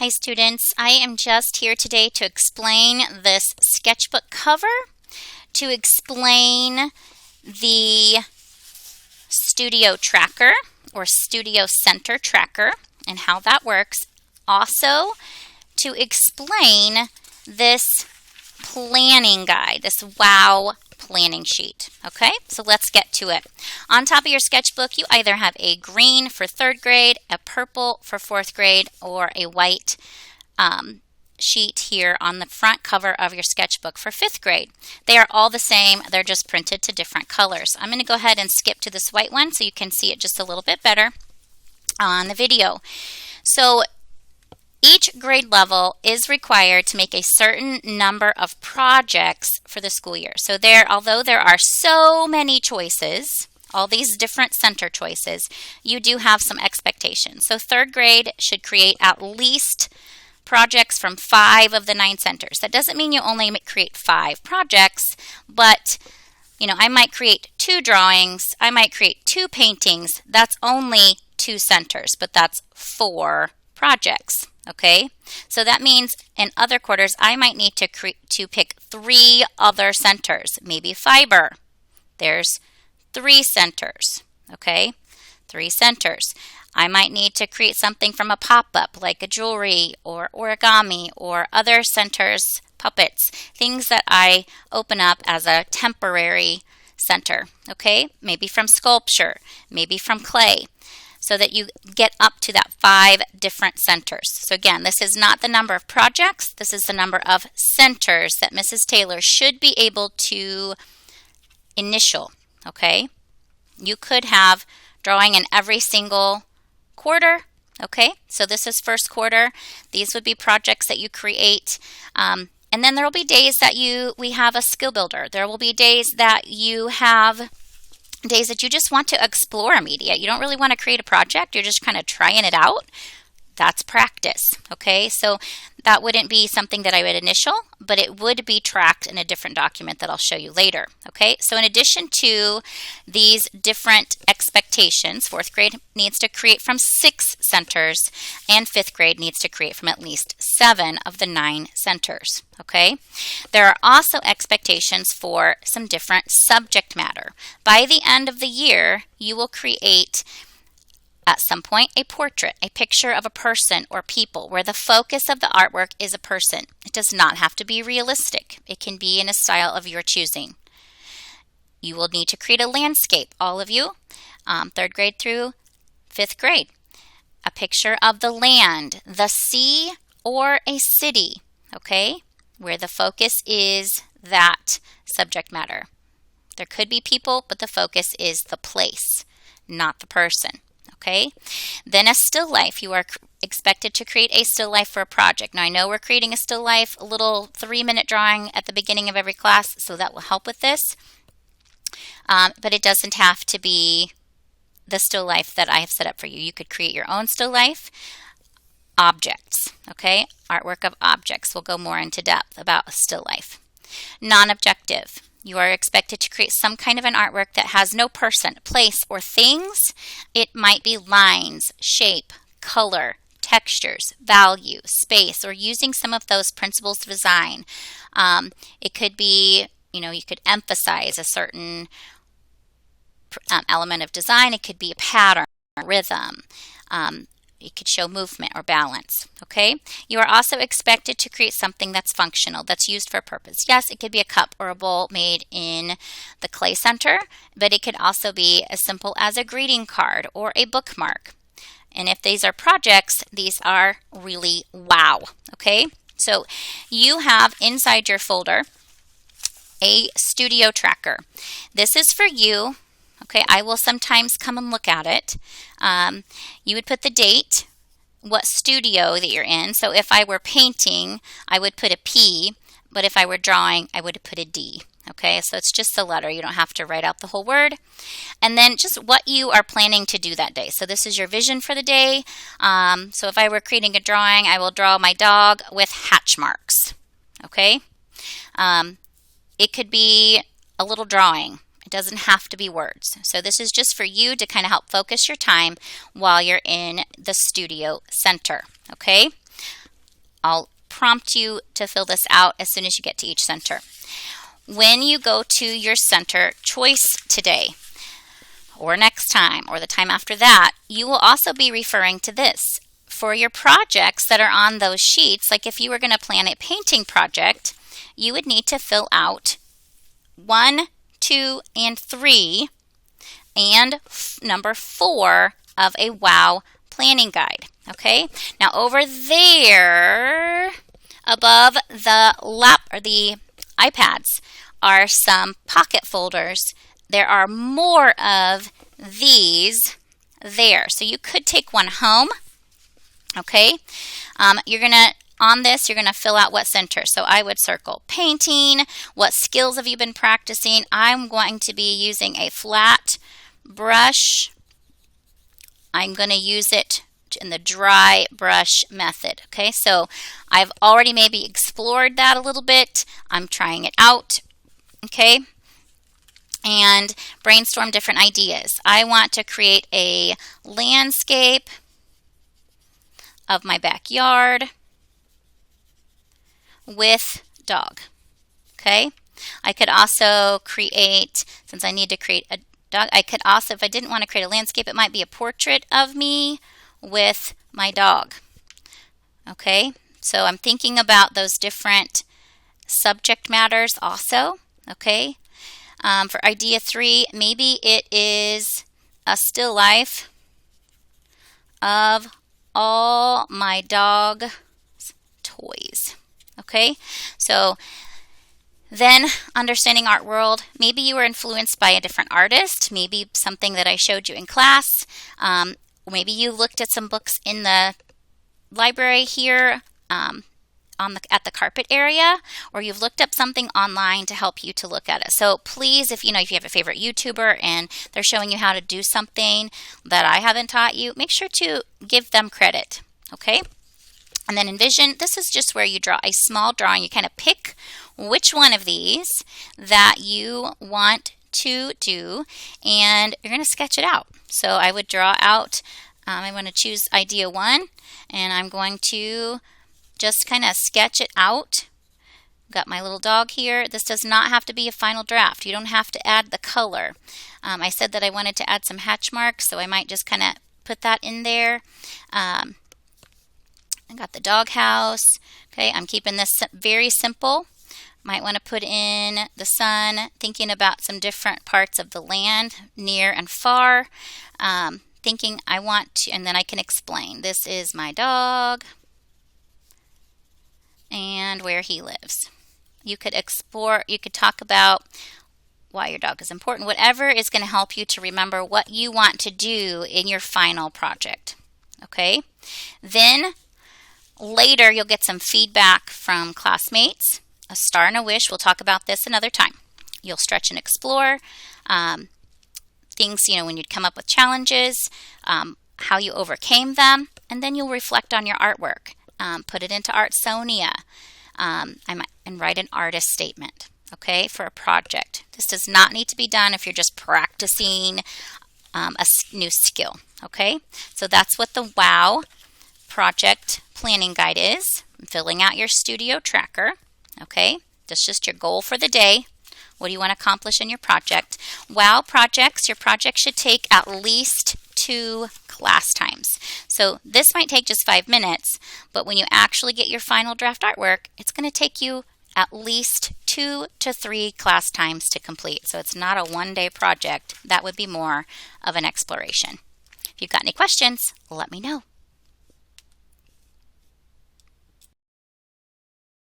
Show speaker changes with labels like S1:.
S1: Hi students, I am just here today to explain this sketchbook cover, to explain the Studio Tracker or Studio Center Tracker and how that works. Also, to explain this planning guide, this W.O.W planning sheet. Okay, so let's get to it. On top of your sketchbook, you either have a green for 3rd grade, a purple for 4th grade, or a white sheet here on the front cover of your sketchbook for 5th grade. They are all the same, they're just printed to different colors. I'm going to go ahead and skip to this white one so you can see it just a little bit better on the video. So each grade level is required to make a certain number of projects for the school year. So although there are so many choices, all these different center choices, you do have some expectations. So 3rd grade should create at least projects from 5 of the 9 centers. That doesn't mean you only create 5 projects, but I might create 2 drawings, I might create 2 paintings. That's only 2 centers, but that's 4 projects. Okay, so that means in other quarters, I might need to pick 3 other centers, maybe fiber. There's 3 centers, okay, 3 centers. I might need to create something from a pop-up like a jewelry or origami or other centers, puppets, things that I open up as a temporary center, okay, maybe from sculpture, maybe from clay, so that you get up to that 5 different centers. So again, this is not the number of projects, this is the number of centers that Mrs. Taylor should be able to initial, okay? You could have drawing in every single quarter, okay? So this is 1st quarter. These would be projects that you create. And then there will be days that we have a skill builder. There will be days that you have days that you just want to explore a media. You don't really want to create a project. You're just kind of trying it out. That's practice, okay? So that wouldn't be something that I would initial, but it would be tracked in a different document that I'll show you later, okay? So in addition to these different expectations, 4th grade needs to create from 6 centers, and 5th grade needs to create from at least 7 of the 9 centers, okay? There are also expectations for some different subject matter. By the end of the year, you will create at some point a portrait, a picture of a person or people where the focus of the artwork is a person. It does not have to be realistic. It can be in a style of your choosing. You will need to create a landscape, all of you, 3rd grade through 5th grade. A picture of the land, the sea, or a city, okay, where the focus is that subject matter. There could be people, but the focus is the place, not the person. Okay, then a still life. You are expected to create a still life for a project. Now I know we're creating a still life, a little 3-minute drawing at the beginning of every class, so that will help with this. But it doesn't have to be the still life that I have set up for you. You could create your own still life. Objects, okay, artwork of objects. We'll go more into depth about a still life. Non-objective. You are expected to create some kind of an artwork that has no person, place, or things. It might be lines, shape, color, textures, value, space, or using some of those principles of design. It could be, you could emphasize a certain element of design. It could be a pattern, a rhythm. It could show movement or balance, okay? You are also expected to create something that's functional, that's used for a purpose. Yes, it could be a cup or a bowl made in the clay center, but it could also be as simple as a greeting card or a bookmark. And if these are projects, these are really wow, okay? So you have inside your folder a studio tracker. This is for you. Okay, I will sometimes come and look at it. You would put the date, what studio that you're in. So if I were painting, I would put a P, but if I were drawing, I would put a D. Okay, so it's just a letter. You don't have to write out the whole word. And then just what you are planning to do that day. So this is your vision for the day. So if I were creating a drawing, I will draw my dog with hatch marks. Okay, it could be a little drawing. It doesn't have to be words. So this is just for you to kind of help focus your time while you're in the studio center, okay? I'll prompt you to fill this out as soon as you get to each center. When you go to your center choice today, or next time, or the time after that, you will also be referring to this. For your projects that are on those sheets, like if you were going to plan a painting project, you would need to fill out 1, 2, and 3, and number 4 of a WOW planning guide. Okay? Now over there, above the iPads, are some pocket folders. There are more of these there. So you could take one home. Okay? On this, you're going to fill out what center. So I would circle painting. What skills have you been practicing? I'm going to be using a flat brush. I'm going to use it in the dry brush method. Okay, so I've already maybe explored that a little bit. I'm trying it out. Okay, and brainstorm different ideas. I want to create a landscape of my backyard with dog. Okay, I could also create, since I need to create a dog, I could also, if I didn't want to create a landscape, it might be a portrait of me with my dog. Okay, so I'm thinking about those different subject matters also. Okay, for idea 3, maybe it is a still life of all my dog toys. Okay, so then understanding art world, maybe you were influenced by a different artist, maybe something that I showed you in class. Maybe you looked at some books in the library here at the carpet area, or you've looked up something online to help you to look at it. So please, if you have a favorite YouTuber and they're showing you how to do something that I haven't taught you, make sure to give them credit. Okay? And then envision, this is just where you draw a small drawing. You kind of pick which one of these that you want to do, and you're going to sketch it out. So I would draw out, I want to choose idea 1, and I'm going to just kind of sketch it out. Got my little dog here. This does not have to be a final draft. You don't have to add the color. I said that I wanted to add some hatch marks, so I might just kind of put that in there. I got the dog house. Okay, I'm keeping this very simple. Might want to put in the sun, thinking about some different parts of the land, near and far. Thinking I want to, and then I can explain. This is my dog and where he lives. You could explore, you could talk about why your dog is important, whatever is going to help you to remember what you want to do in your final project. Okay? Then later you'll get some feedback from classmates. A star and a wish, we'll talk about this another time. You'll stretch and explore things, when you'd come up with challenges, how you overcame them, and then you'll reflect on your artwork. Put it into Artsonia, and write an artist statement, okay, for a project. This does not need to be done if you're just practicing a new skill, okay? So that's what the WOW project planning guide is. Filling out your studio tracker, okay? That's just your goal for the day. What do you want to accomplish in your project? WOW projects, your project should take at least 2 class times. So this might take just 5 minutes, but when you actually get your final draft artwork, it's going to take you at least 2 to 3 class times to complete. So it's not a one-day project. That would be more of an exploration. If you've got any questions, let me know.